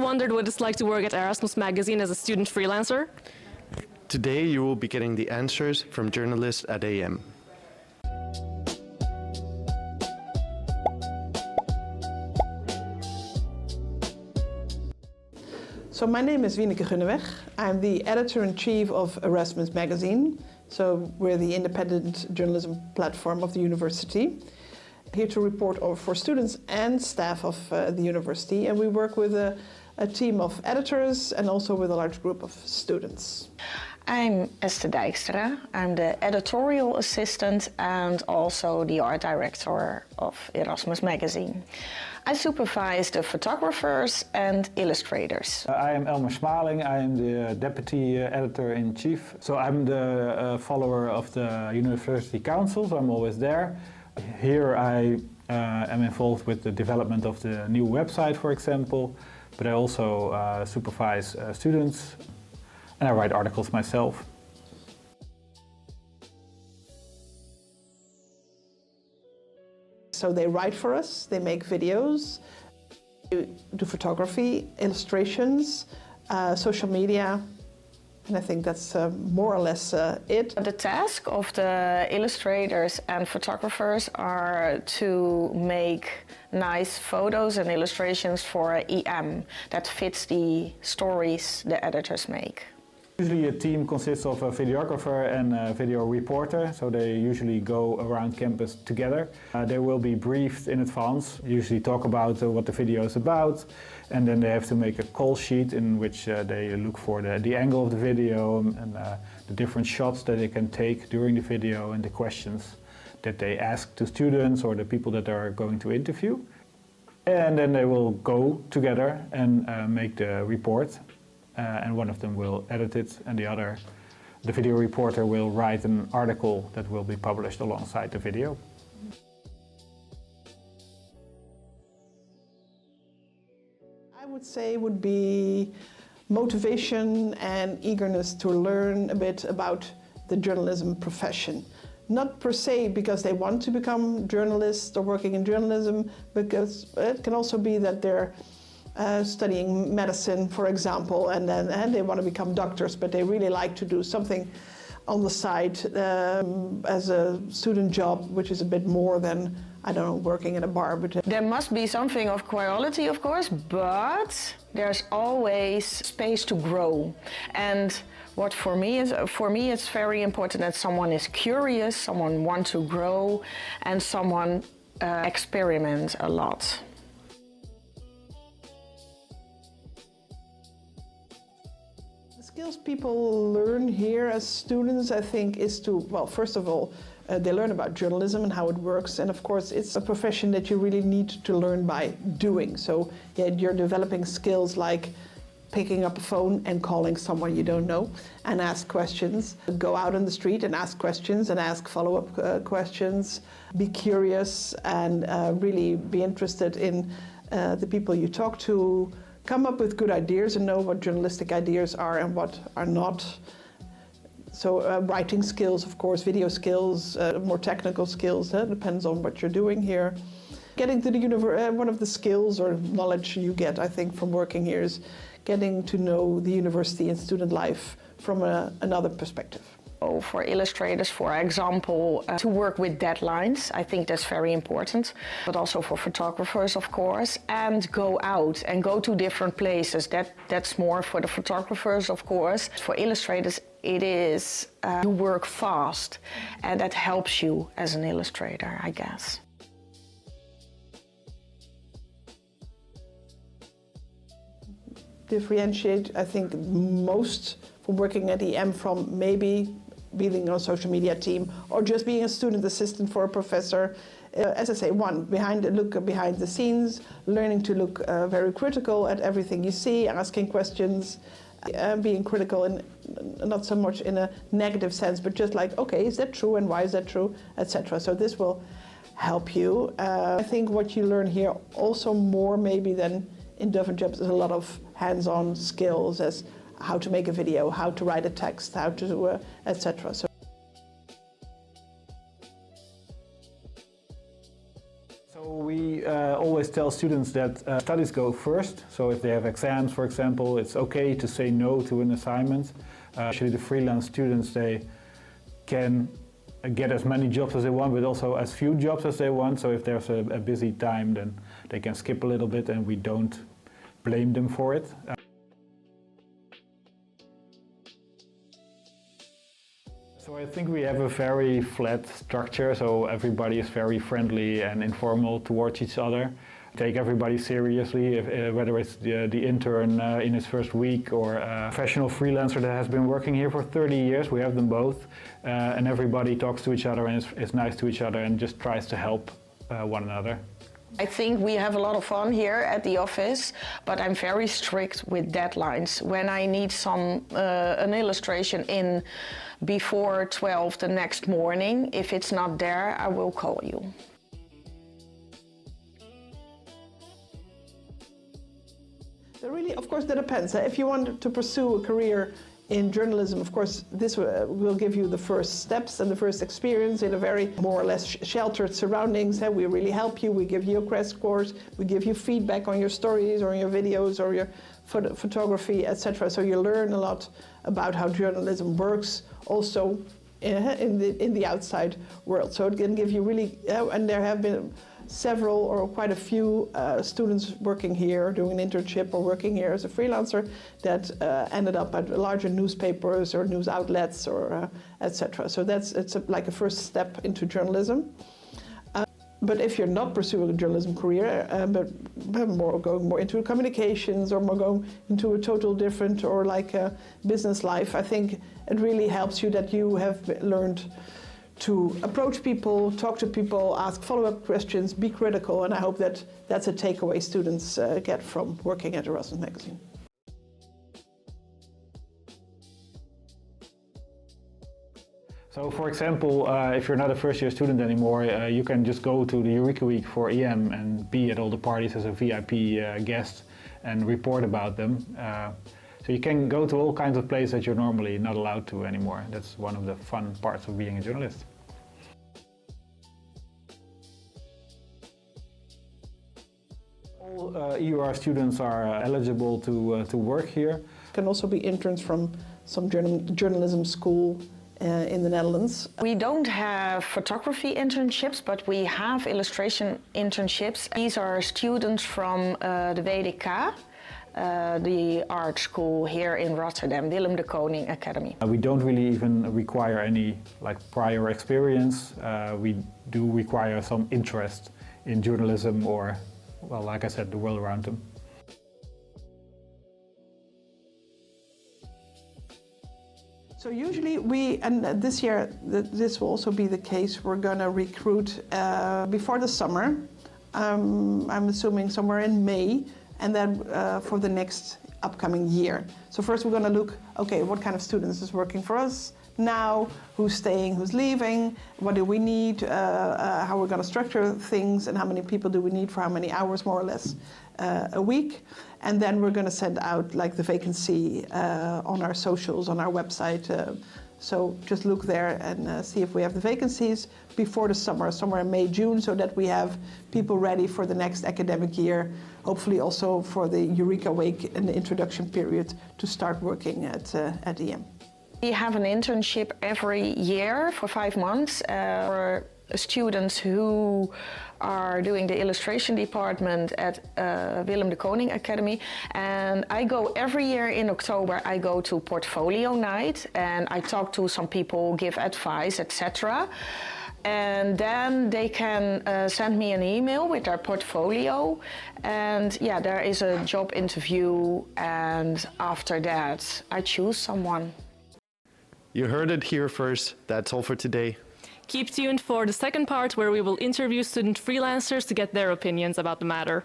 wondered what it's like to work at Erasmus Magazine as a student freelancer? Today you will be getting the answers from journalists at AM. So my name is Wieneke Gunneweg. I'm the editor-in-chief of Erasmus Magazine. So we're the independent journalism platform of the university. Here to report for students and staff of the university, and we work with a team of editors and also with a large group of students. I'm Esther Dijkstra. I'm the editorial assistant and also the art director of Erasmus Magazine. I supervise the photographers and illustrators. I am Elmer Smaling. I am the deputy editor-in-chief. So I'm the follower of the University Council, so I'm always there. Here I am involved with the development of the new website, for example, but I also supervise students and I write articles myself. So they write for us, they make videos, do photography, illustrations, social media, and I think that's more or less it. The task of the illustrators and photographers are to make nice photos and illustrations for EM that fits the stories the editors make. Usually a team consists of a videographer and a video reporter, so they usually go around campus together. They will be briefed in advance, usually talk about what the video is about, and then they have to make a call sheet in which they look for the angle of the video and the different shots that they can take during the video and the questions that they ask to students or the people that they are going to interview. And then they will go together and make the report. And one of them will edit it, and the video reporter will write an article that will be published alongside the video. I would say would be motivation and eagerness to learn a bit about the journalism profession. Not per se because they want to become journalists or working in journalism, because it can also be that they're studying medicine, for example, and they want to become doctors, but they really like to do something on the side as a student job, which is a bit more than, I don't know, working in a bar. But there must be something of quality, of course, but there's always space to grow. And what for me it's very important that someone is curious, someone wants to grow, and someone experiments a lot. Skills people learn here as students, I think, is to, well, first of all, they learn about journalism and how it works, and of course it's a profession that you really need to learn by doing. So yeah, you're developing skills like picking up a phone and calling someone you don't know and ask questions. Go out on the street and ask questions and ask follow-up questions. Be curious and really be interested in the people you talk to. Come up with good ideas and know what journalistic ideas are and what are not. So writing skills, of course, video skills, more technical skills, depends on what you're doing here. Getting to the one of the skills or knowledge you get, I think, from working here is getting to know the university and student life from another perspective. For illustrators, for example, to work with deadlines, I think that's very important. But also for photographers, of course, and go out and go to different places. That's more for the photographers, of course. For illustrators, it is to work fast, and that helps you as an illustrator, I guess. Differentiate, I think, most from working at EM from maybe being on a social media team or just being a student assistant for a professor. As I say, look behind the scenes, learning to look very critical at everything you see, asking questions, being critical, and not so much in a negative sense, but just like, okay, is that true and why is that true, etc. So this will help you. I think what you learn here also more maybe than in different jobs is a lot of hands-on skills as how to make a video, how to write a text, how to etc. So we always tell students that studies go first. So if they have exams, for example, it's okay to say no to an assignment. Actually, the freelance students, they can get as many jobs as they want, but also as few jobs as they want. So if there's a busy time, then they can skip a little bit and we don't blame them for it. So I think we have a very flat structure, so everybody is very friendly and informal towards each other. Take everybody seriously, whether it's the intern in his first week or a professional freelancer that has been working here for 30 years. We have them both, and everybody talks to each other and is nice to each other and just tries to help one another. I think we have a lot of fun here at the office, but I'm very strict with deadlines. When I need an illustration in before 12 the next morning, if it's not there, I will call you. So really, of course, that depends. If you want to pursue a career in journalism, of course, this will give you the first steps and the first experience in a very more or less sheltered surroundings. We really help you. We give you a crash course. We give you feedback on your stories or your videos or your photography, etc. So you learn a lot about how journalism works also in the outside world. So it can give you really, and there have been several or quite a few students working here, doing an internship or working here as a freelancer that ended up at larger newspapers or news outlets or etc. So it's like a first step into journalism. But if you're not pursuing a journalism career, but going more into communications or more going into a total different or like a business life, I think it really helps you that you have learned to approach people, talk to people, ask follow-up questions, be critical, and I hope that that's a takeaway students get from working at Erasmus Magazine. So for example, if you're not a first-year student anymore, you can just go to the Eureka Week for EM and be at all the parties as a VIP guest and report about them. So you can go to all kinds of places that you're normally not allowed to anymore. That's one of the fun parts of being a journalist. All EUR students are eligible to work here. Can also be interns from some journalism school in the Netherlands. We don't have photography internships, but we have illustration internships. These are students from the WDK. The art school here in Rotterdam, Willem de Koning Academy. We don't really even require any prior experience. We do require some interest in journalism or, well, like I said, the world around them. So usually and this year this will also be the case, we're going to recruit before the summer. I'm assuming somewhere in May. And then for the next upcoming year. So first we're going to look, okay, what kind of students is working for us now, who's staying, who's leaving, what do we need, how we're going to structure things, and how many people do we need for how many hours, more or less, a week. And then we're going to send out the vacancy on our socials, on our website. So just look there and see if we have the vacancies before the summer, somewhere in May, June, so that we have people ready for the next academic year, hopefully also for the Eureka Week and the introduction period to start working at EM. We have an internship every year for 5 months for students who are doing the illustration department at Willem de Koning Academy, and I go every year in October. I go to portfolio night and I talk to some people, give advice, etc. And then they can send me an email with their portfolio, and yeah, there is a job interview, and after that I choose someone. You heard it here first. That's all for today. Keep tuned for the second part where we will interview student freelancers to get their opinions about the matter.